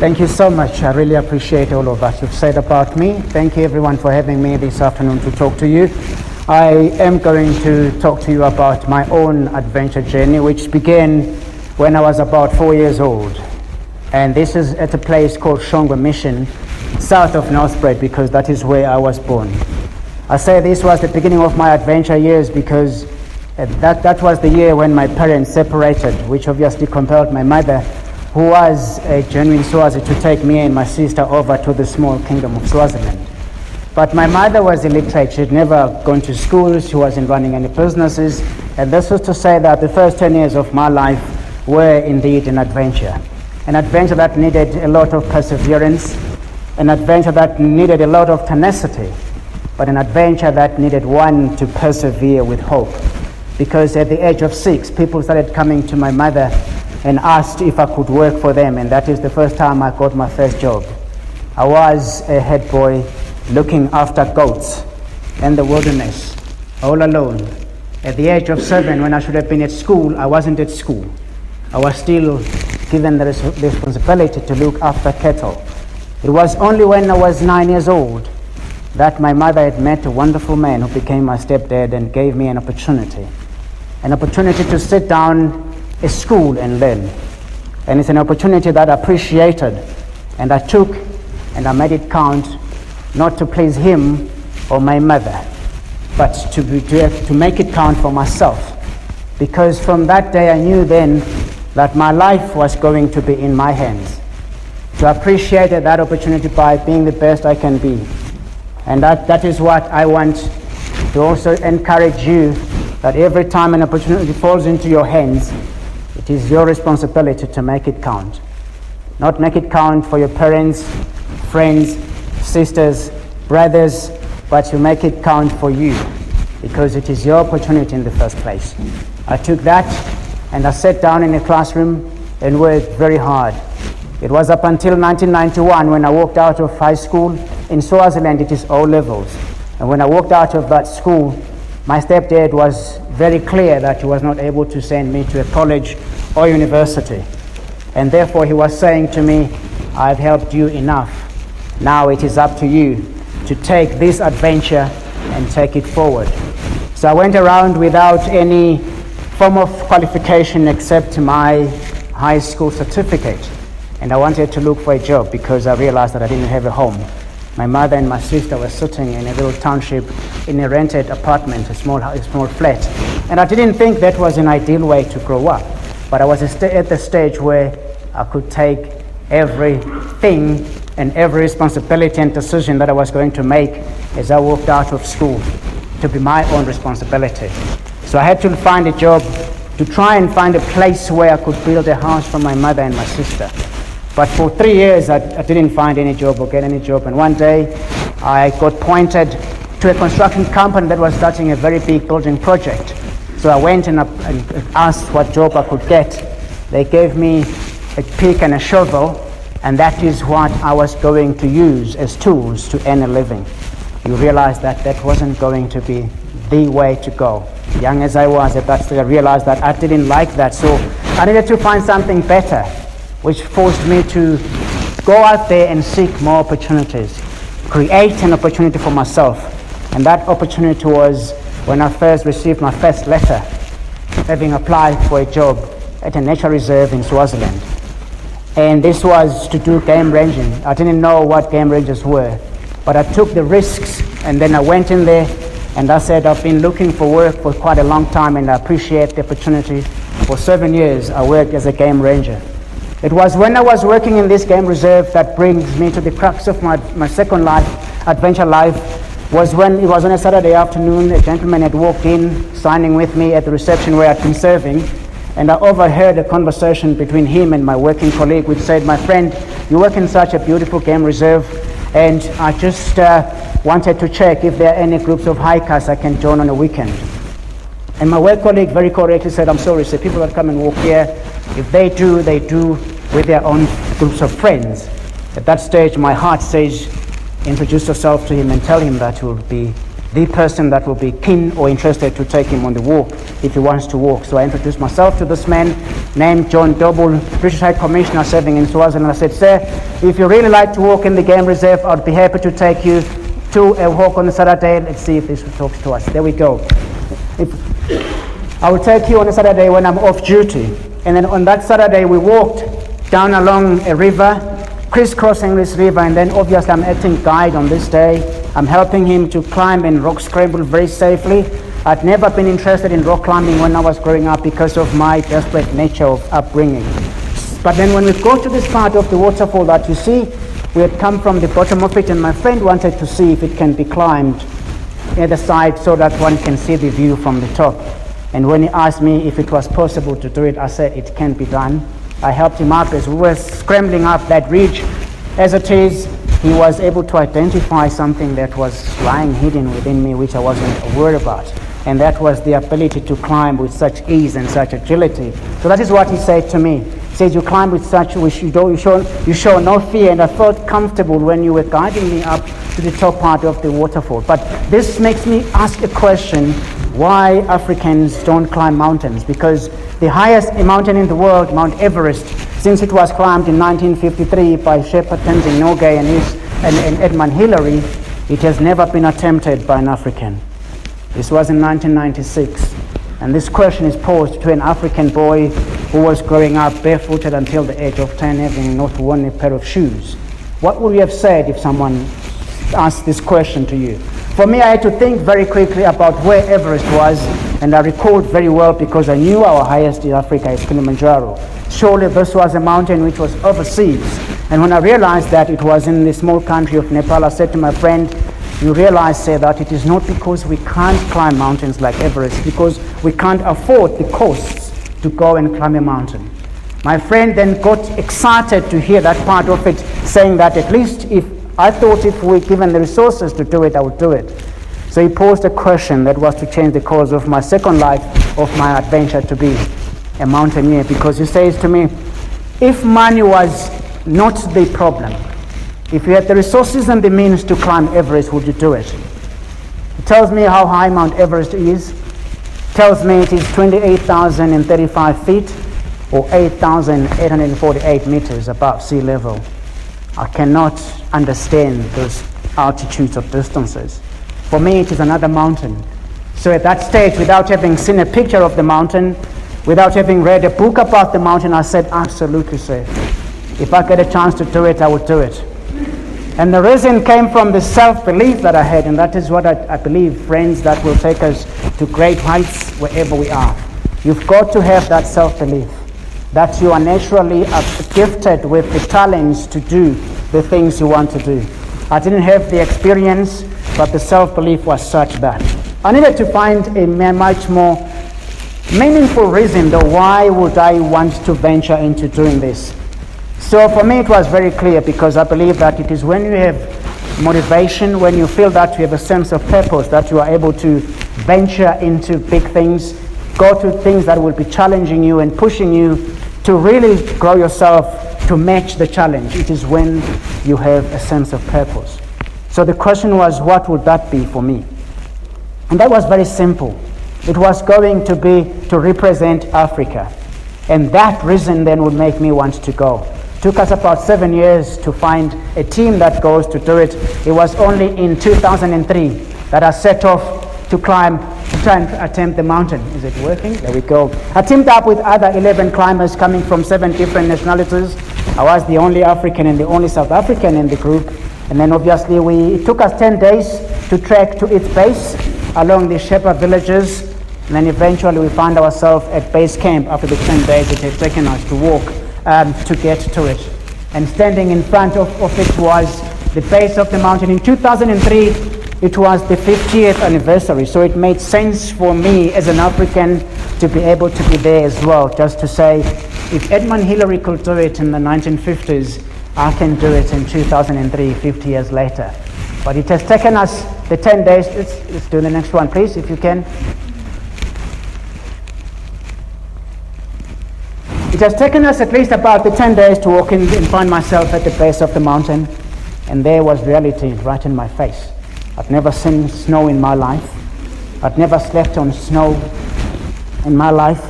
Thank you so much. I really appreciate all of that you've said about me. Thank you everyone for having me this afternoon to talk to you. I am going to talk to you about my own adventure journey, which began when I was about 4 years old. And this is at a place called Shongwe Mission, south of Northbridge, because that is where I was born. I say this was the beginning of my adventure years because that was the year when my parents separated, which obviously compelled my mother, who was a genuine Swazi, to take me and my sister over to the small kingdom of Swaziland. But my mother was illiterate. She'd never gone to school. She wasn't running any businesses. And this was to say that the first 10 years of my life were indeed an adventure that needed a lot of perseverance, an adventure that needed a lot of tenacity, but an adventure that needed one to persevere with hope. Because at the age of 6, people started coming to my mother and asked if I could work for them, and that is the first time I got my first job. I was a head boy looking after goats in the wilderness, all alone. At the age of 7, when I should have been at school, I wasn't at school. I was still given the responsibility to look after cattle. It was only when I was 9 years old that my mother had met a wonderful man who became my stepdad and gave me an opportunity to sit down at school and learn. And it's an opportunity that I appreciated, and I took and I made it count, not to please him or my mother, but to make it count for myself. Because from that day I knew then that my life was going to be in my hands. So I appreciated that opportunity by being the best I can be. And that is what I want to also encourage you, that every time an opportunity falls into your hands, it is your responsibility to make it count. Not make it count for your parents, friends, sisters, brothers, but to make it count for you, because it is your opportunity in the first place. I took that and I sat down in a classroom and worked very hard. It was up until 1991 when I walked out of high school. In Swaziland, it is O levels. And when I walked out of that school, my stepdad was very clear that he was not able to send me to a college or university. And therefore he was saying to me, I've helped you enough. Now it is up to you to take this adventure and take it forward. So I went around without any form of qualification except my high school certificate. And I wanted to look for a job because I realized that I didn't have a home. My mother and my sister were sitting in a little township in a rented apartment, a small flat. And I didn't think that was an ideal way to grow up. But I was at the stage where I could take everything and every responsibility and decision that I was going to make as I walked out of school to be my own responsibility. So I had to find a job, to try and find a place where I could build a house for my mother and my sister. But for 3 years, I didn't find any job or get any job. And one day, I got pointed to a construction company that was starting a very big building project. So I went and asked what job I could get. They gave me a pick and a shovel, and that is what I was going to use as tools to earn a living. You realize that that wasn't going to be the way to go. Young as I was at that stage, I realized that I didn't like that. So I needed to find something better, which forced me to go out there and seek more opportunities, create an opportunity for myself. And that opportunity was when I first received my first letter, having applied for a job at a nature reserve in Swaziland. And this was to do game ranging. I didn't know what game rangers were, but I took the risks, and then I went in there and I said, I've been looking for work for quite a long time and I appreciate the opportunity. For 7 years, I worked as a game ranger. It was when I was working in this game reserve that brings me to the crux of my second life, adventure life, was when it was on a Saturday afternoon. A gentleman had walked in, signing with me at the reception where I'd been serving, and I overheard a conversation between him and my working colleague, which said, my friend, you work in such a beautiful game reserve, and I just wanted to check if there are any groups of hikers I can join on a weekend. And my work colleague very correctly said, I'm sorry, sir, people that come and walk here, if they do with their own groups of friends. At that stage, my heart says, introduce yourself to him and tell him that you will be the person that will be keen or interested to take him on the walk if he wants to walk. So I introduced myself to this man named John Doble, British High Commissioner serving in Swaziland. I said, sir, if you really like to walk in the game reserve, I'd be happy to take you to a walk on a Saturday. Let's see if this talks to us. There we go. I will take you on a Saturday when I'm off duty. And then on that Saturday, we walked down along a river, crisscrossing this river, and then obviously I'm acting guide on this day. I'm helping him to climb and rock scramble very safely. I'd never been interested in rock climbing when I was growing up because of my desperate nature of upbringing. But then when we go to this part of the waterfall that you see, we had come from the bottom of it, and my friend wanted to see if it can be climbed at the side so that one can see the view from the top. And when he asked me if it was possible to do it, I said it can be done. I helped him up as we were scrambling up that ridge. As it is, he was able to identify something that was lying hidden within me, which I wasn't aware about. And that was the ability to climb with such ease and such agility. So that is what he said to me. He said, you climb with such, you show no fear. And I felt comfortable when you were guiding me up to the top part of the waterfall. But this makes me ask a question, why Africans don't climb mountains? Because the highest mountain in the world, Mount Everest, since it was climbed in 1953 by Shepherd Tenzing Norgay and Edmund Hillary, it has never been attempted by an African. This was in 1996. And this question is posed to an African boy who was growing up barefooted until the age of 10, having not worn a pair of shoes. What would you have said if someone asked this question to you? For me, I had to think very quickly about where Everest was, and I recalled very well because I knew our highest in Africa is Kilimanjaro. Surely this was a mountain which was overseas. And when I realized that it was in the small country of Nepal, I said to my friend, you realize, say, that it is not because we can't climb mountains like Everest, because we can't afford the costs to go and climb a mountain. My friend then got excited to hear that part of it, saying that at least if I thought if we given the resources to do it, I would do it. So he posed a question that was to change the course of my second life, of my adventure to be a mountaineer, because he says to me, if money was not the problem, if you had the resources and the means to climb Everest, would you do it? He tells me how high Mount Everest is. Tells me it is 28,035 feet or 8,848 meters above sea level. I cannot understand those altitudes or distances. For me, it is another mountain. So at that stage, without having seen a picture of the mountain, without having read a book about the mountain, I said, absolutely, sir. If I get a chance to do it, I would do it. And the reason came from the self-belief that I had, and that is what I believe, friends, that will take us to great heights wherever we are. You've got to have that self-belief that you are naturally gifted with the talents to do the things you want to do. I didn't have the experience, but the self-belief was such that I needed to find a much more meaningful reason, though, why would I want to venture into doing this. So for me, it was very clear, because I believe that it is when you have motivation, when you feel that you have a sense of purpose, that you are able to venture into big things, go to things that will be challenging you and pushing you to really grow yourself to match the challenge. It is when you have a sense of purpose. So the question was, what would that be for me? And that was very simple. It was going to be to represent Africa. And that reason then would make me want to go. Took us about 7 years to find a team that goes to do it. It was only in 2003 that I set off to climb, to try and attempt the mountain. Is it working? There we go. I teamed up with other 11 climbers coming from 7 different nationalities. I was the only African and the only South African in the group. And then obviously it took us 10 days to trek to its base along the Shepherd villages. And then eventually we found ourselves at base camp after the 10 days it had taken us to walk to get to it. And standing in front of it was the base of the mountain. In 2003, it was the 50th anniversary, so it made sense for me as an African to be able to be there as well, just to say, if Edmund Hillary could do it in the 1950s, I can do it in 2003, 50 years later. But it has taken us the 10 days. Let's do the next one, please, if you can. It has taken us at least about the 10 days to walk in and find myself at the base of the mountain. And there was reality right in my face. I'd never seen snow in my life. I'd never slept on snow in my life.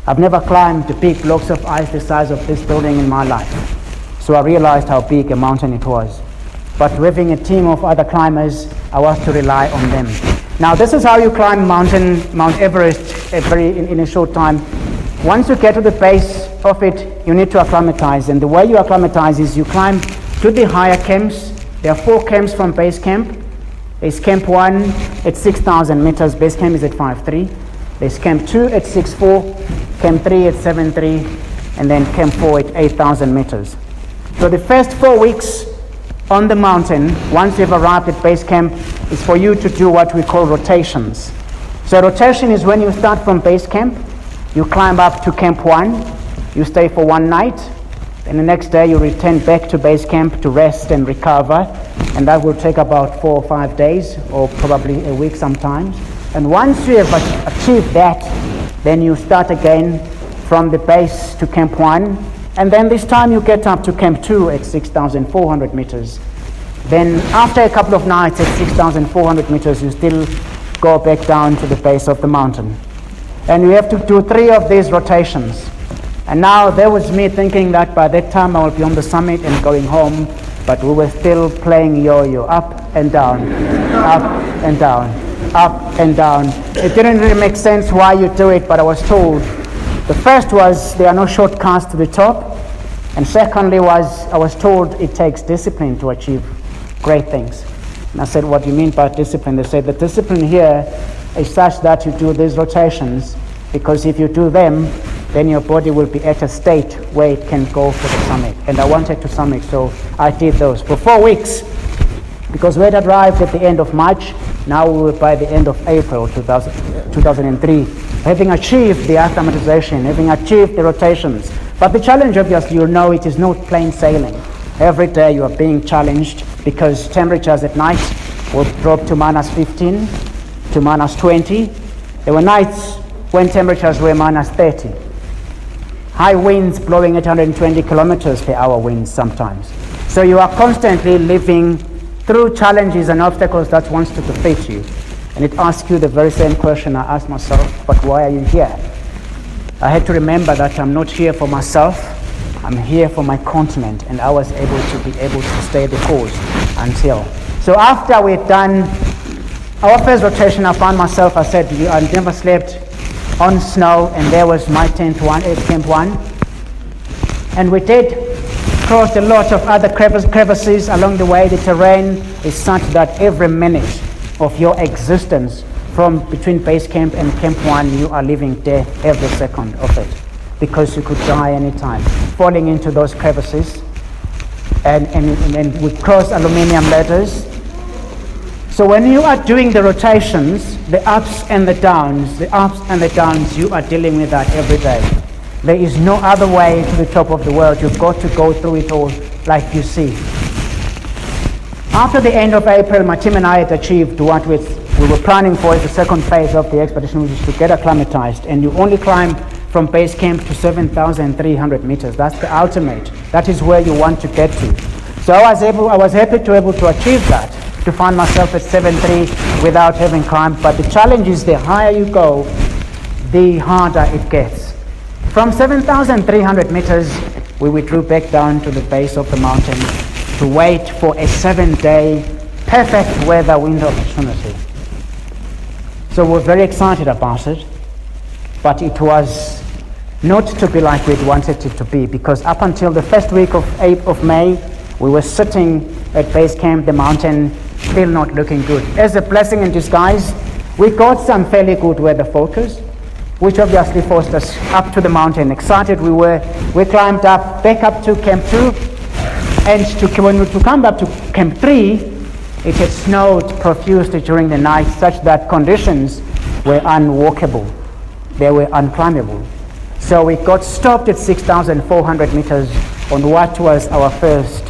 I've never climbed the big blocks of ice the size of this building in my life. So I realized how big a mountain it was. But having a team of other climbers, I was to rely on them. Now this is how you climb Mount Everest in a short time. Once you get to the base of it, you need to acclimatize. And the way you acclimatize is you climb to the higher camps. There are 4 camps from base camp. There's camp 1 at 6,000 meters. Base camp is at 5,300. There's camp 2 at 6,400. Camp 3 at 7,300. And then camp 4 at 8,000 meters. So the first 4 weeks on the mountain, once you've arrived at base camp, is for you to do what we call rotations. So rotation is when you start from base camp, you climb up to camp 1, you stay for 1 night, and the next day you return back to base camp to rest and recover, and that will take about 4 or 5 days, or probably a week sometimes. And once you have achieved that, then you start again from the base to camp 1, and then this time you get up to camp 2 at 6,400 meters. Then after a couple of nights at 6,400 meters, you still go back down to the base of the mountain. And you have to do 3 of these rotations. And now there was me thinking that by that time I will be on the summit and going home, but we were still playing yo-yo, up and down, up and down, up and down. It didn't really make sense why you do it, but I was told. The first was there are no shortcuts to the top, and secondly was I was told it takes discipline to achieve great things. And I said, what do you mean by discipline? They said the discipline here is such that you do these rotations, because if you do them, then your body will be at a state where it can go for the summit. And I wanted to summit, so I did those for 4 weeks, because we had arrived at the end of March. Now we were by the end of April 2003, having achieved the acclimatization, having achieved the rotations. But the challenge, obviously, you know, it is not plain sailing. Every day you are being challenged, because temperatures at night will drop to -15, to -20. There were nights when temperatures were -30. High winds blowing at 120 kilometers per hour winds sometimes. So you are constantly living through challenges and obstacles that wants to defeat you. And it asks you the very same question I asked myself, but why are you here? I had to remember that I'm not here for myself, I'm here for my continent, and I was able to stay the course until. So after we'd done our first rotation, I found myself, I said, I never slept on snow, and there was my tent one at camp 1. And we did cross a lot of other crevices along the way. The terrain is such that every minute of your existence from between base camp and camp 1, you are living death every second of it, because you could die anytime, falling into those crevices. And we cross aluminium ladders. So when you are doing the rotations, the ups and the downs, you are dealing with that every day. There is no other way to the top of the world. You've got to go through it all like you see. After the end of April, my team and I had achieved what we were planning for as the second phase of the expedition, which is to get acclimatized. And you only climb from base camp to 7,300 meters. That's the ultimate. That is where you want to get to. So I was happy to able to achieve that, to find myself at 7,300 without having climbed. But the challenge is the higher you go, the harder it gets. From 7,300 meters, we withdrew back down to the base of the mountain to wait for a 7-day perfect weather window opportunity. So we're very excited about it, but it was not to be like we'd wanted it to be, because up until the first week of May, we were sitting at base camp, the mountain, still not looking good. As a blessing in disguise, we got some fairly good weather focus, which obviously forced us up to the mountain. Excited we were, we climbed up, back up to camp 2, and to come back to camp 3, it had snowed profusely during the night, such that conditions were unwalkable. They were unclimbable. So we got stopped at 6,400 meters on what was our first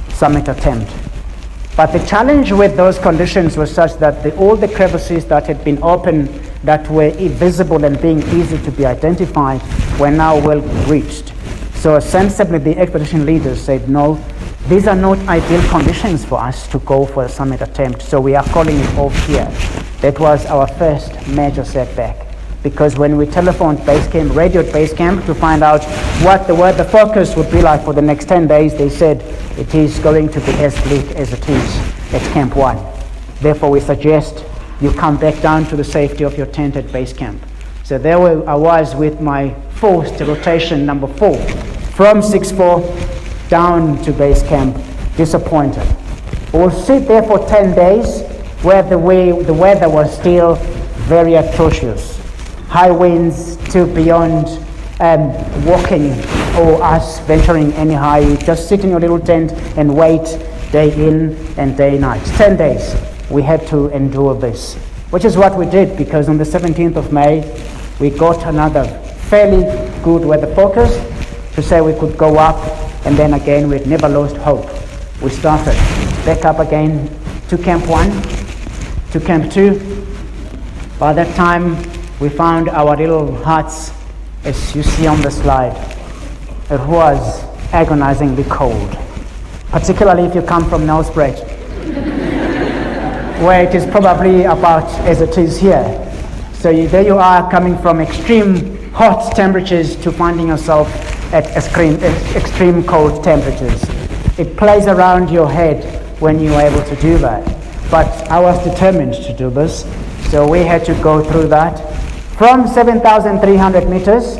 summit attempt. But the challenge with those conditions was such that all the crevices that had been open, that were invisible and being easy to be identified, were now well reached. So sensibly, the expedition leaders said, no, these are not ideal conditions for us to go for a summit attempt, so we are calling it off here. That was our first major setback, because when we telephoned base camp, radioed base camp to find out what the weather focus would be like for the next 10 days, they said it is going to be as bleak as it is at Camp 1. Therefore, we suggest you come back down to the safety of your tent at base camp. So there I was with my forced rotation number 4, from 6-4 down to base camp, disappointed. We'll sit there for 10 days where the weather was still very atrocious. High winds to beyond walking or us venturing any high. Just sit in your little tent and wait day in and day night. 10 days we had to endure this, which is what we did, because on the 17th of May we got another fairly good weather focus to say we could go up, and then again we'd never lost hope. We started back up again to Camp 1, to Camp 2. By that time we found our little huts, as you see on the slide. It was agonizingly cold, particularly if you come from Nelspruit, where it is probably about as it is here. So there you are, coming from extreme hot temperatures to finding yourself at extreme cold temperatures. It plays around your head when you are able to do that. But I was determined to do this, so we had to go through that. From 7,300 meters,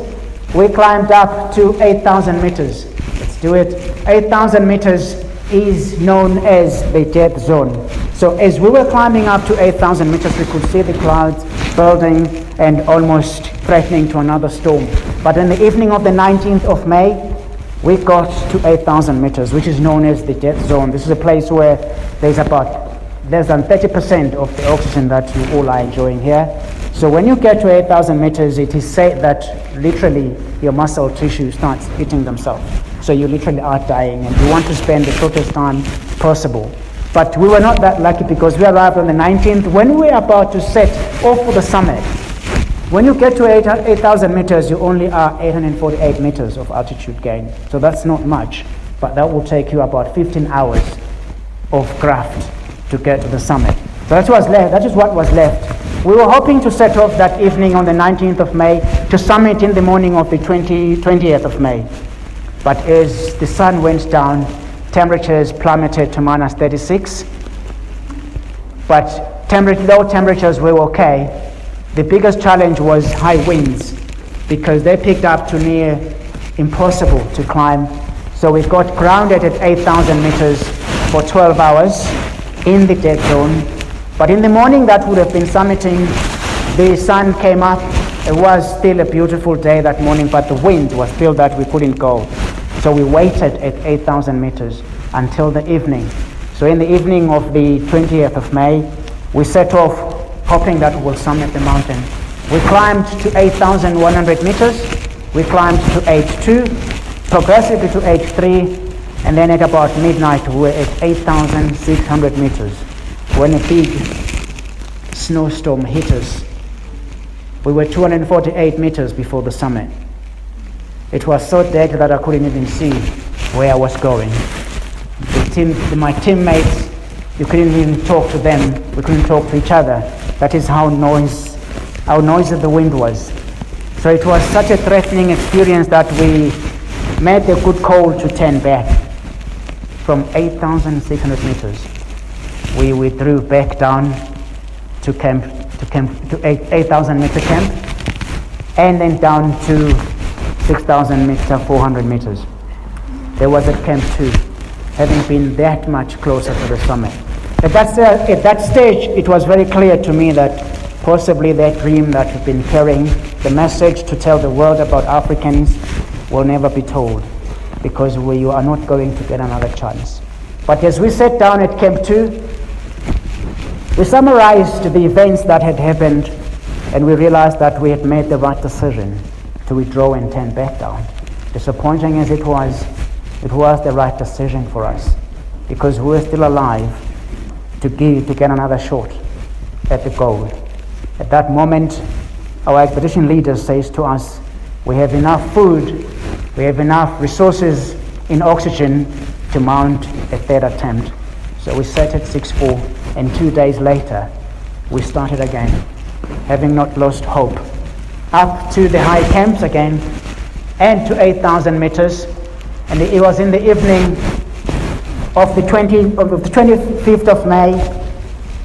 we climbed up to 8,000 meters. Let's do it. 8,000 meters is known as the death zone. So as we were climbing up to 8,000 meters, we could see the clouds building and almost threatening to another storm. But in the evening of the 19th of May, we got to 8,000 meters, which is known as the death zone. This is a place where there's about less than 30% of the oxygen that you all are enjoying here. So when you get to 8,000 meters, it is said that literally your muscle tissue starts eating themselves. So you literally are dying, and you want to spend the shortest time possible. But we were not that lucky, because we arrived on the 19th when we were about to set off for the summit. When you get to 8,000 meters, you only are 848 meters of altitude gain. So that's not much, but that will take you about 15 hours of graft to get to the summit. So that is what was left. We were hoping to set off that evening on the 19th of May to summit in the morning of the 20th of May. But as the sun went down, temperatures plummeted to minus 36. But low temperatures were okay. The biggest challenge was high winds, because they picked up to near impossible to climb. So we got grounded at 8,000 meters for 12 hours in the dead zone. But in the morning that would have been summiting, the sun came up. It was still a beautiful day that morning, but the wind was still that we couldn't go. So we waited at 8,000 meters until the evening. So in the evening of the 20th of May, we set off hoping that we'll summit the mountain. We climbed to 8,100 meters. We climbed to 8.2, progressively to 8.3, and then at about midnight we were at 8,600 meters. When a big snowstorm hit us, we were 248 meters before the summit. It was so dark that I couldn't even see where I was going. My teammates, you couldn't even talk to them. We couldn't talk to each other. That is how noisy the wind was. So it was such a threatening experience that we made a good call to turn back from 8,600 meters. We withdrew back down to 8,000 meter camp, and then down to 6,000 meter, 400 meters. There was at Camp 2, having been that much closer to the summit. At that stage, it was very clear to me that possibly that dream that we've been carrying, the message to tell the world about Africans, will never be told, because you are not going to get another chance. But as we sat down at Camp 2, we summarized the events that had happened, and we realized that we had made the right decision to withdraw and turn back down. Disappointing as it was the right decision for us, because we were still alive to get another shot at the goal. At that moment, our expedition leader says to us, we have enough food, we have enough resources in oxygen to mount a third attempt. So we set at 6:4, and 2 days later, we started again, having not lost hope. Up to the high camps again, and to 8,000 meters. And it was in the evening of the 25th of May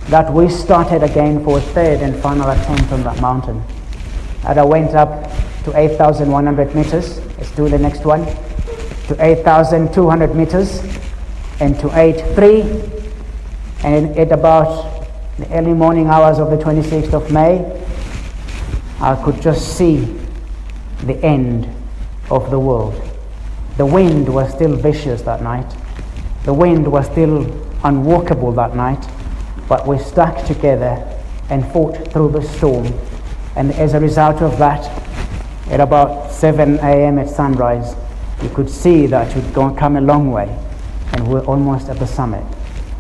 that we started again for a third and final attempt on that mountain. And I went up to 8,100 meters. Let's do the next one. To 8,200 meters and to 8,300. And at about the early morning hours of the 26th of May, I could just see the end of the world. The wind was still vicious that night. The wind was still unwalkable that night, but we stuck together and fought through the storm. And as a result of that, at about 7 a.m. at sunrise, you could see that we'd come a long way, and we're almost at the summit.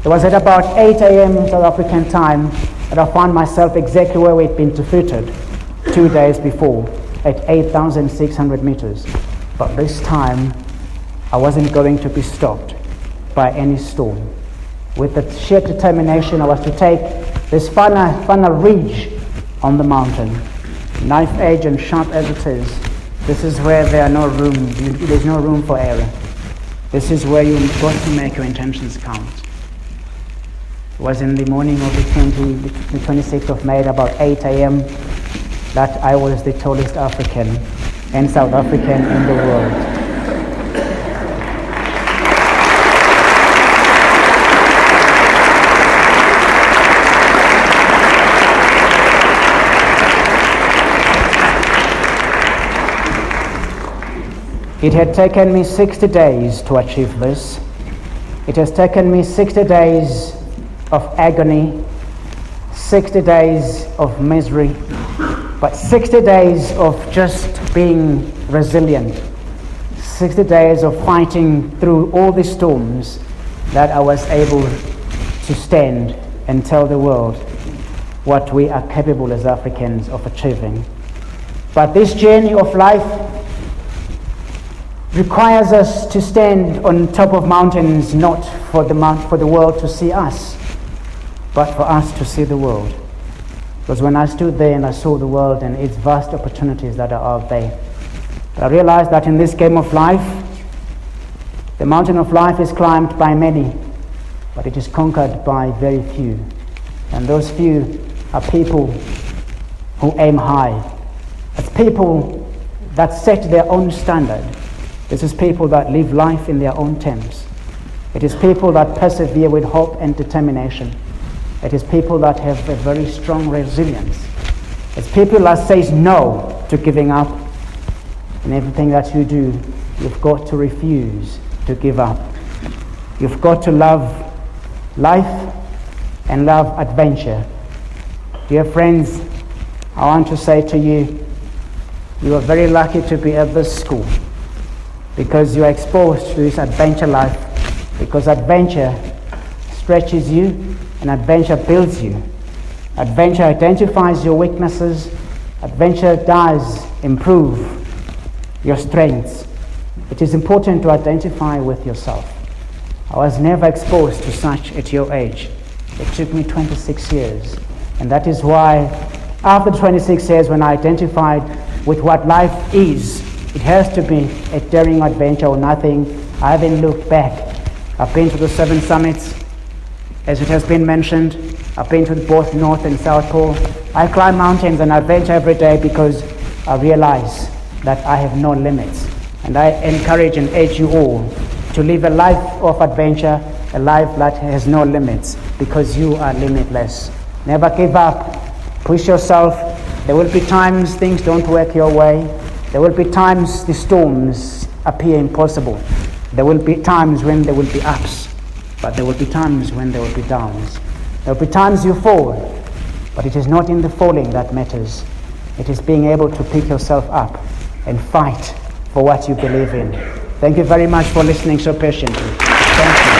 It was at about 8 a.m. South African time that I found myself exactly where we'd been defeated 2 days before, at 8,600 meters. But this time, I wasn't going to be stopped by any storm. With the sheer determination, I was to take this final ridge on the mountain, knife edge and sharp as it is. This is where there's no room for error. This is where you've got to make your intentions count. It was in the morning of the 26th of May, at about 8 a.m., that I was the tallest African and South African in the world. It had taken me 60 days to achieve this. It has taken me 60 days of agony, 60 days of misery, but 60 days of just being resilient, 60 days of fighting through all the storms, that I was able to stand and tell the world what we are capable as Africans of achieving. But this journey of life requires us to stand on top of mountains, not for the world to see us, but for us to see the world. Because when I stood there and I saw the world and its vast opportunities that are out there, I realized that in this game of life, the mountain of life is climbed by many, but it is conquered by very few. And those few are people who aim high. It's people that set their own standard. This is people that live life in their own terms. It is people that persevere with hope and determination. It is people that have a very strong resilience. It's people that says no to giving up. In everything that you do, you've got to refuse to give up. You've got to love life and love adventure. Dear friends, I want to say to you, you are very lucky to be at this school, because you are exposed to this adventure life, because adventure stretches you and adventure builds you. Adventure identifies your weaknesses. Adventure does improve your strengths. It is important to identify with yourself. I was never exposed to such at your age. It took me 26 years. And that is why after 26 years, when I identified with what life is, it has to be a daring adventure or nothing. I haven't looked back. I've been to the 7 summits, as it has been mentioned. I've been to both North and South Pole. I climb mountains and adventure every day because I realize that I have no limits. And I encourage and urge you all to live a life of adventure, a life that has no limits, because you are limitless. Never give up. Push yourself. There will be times things don't work your way. There will be times the storms appear impossible. There will be times when there will be ups, but there will be times when there will be downs. There will be times you fall, but it is not in the falling that matters. It is being able to pick yourself up and fight for what you believe in. Thank you very much for listening so patiently. Thank you.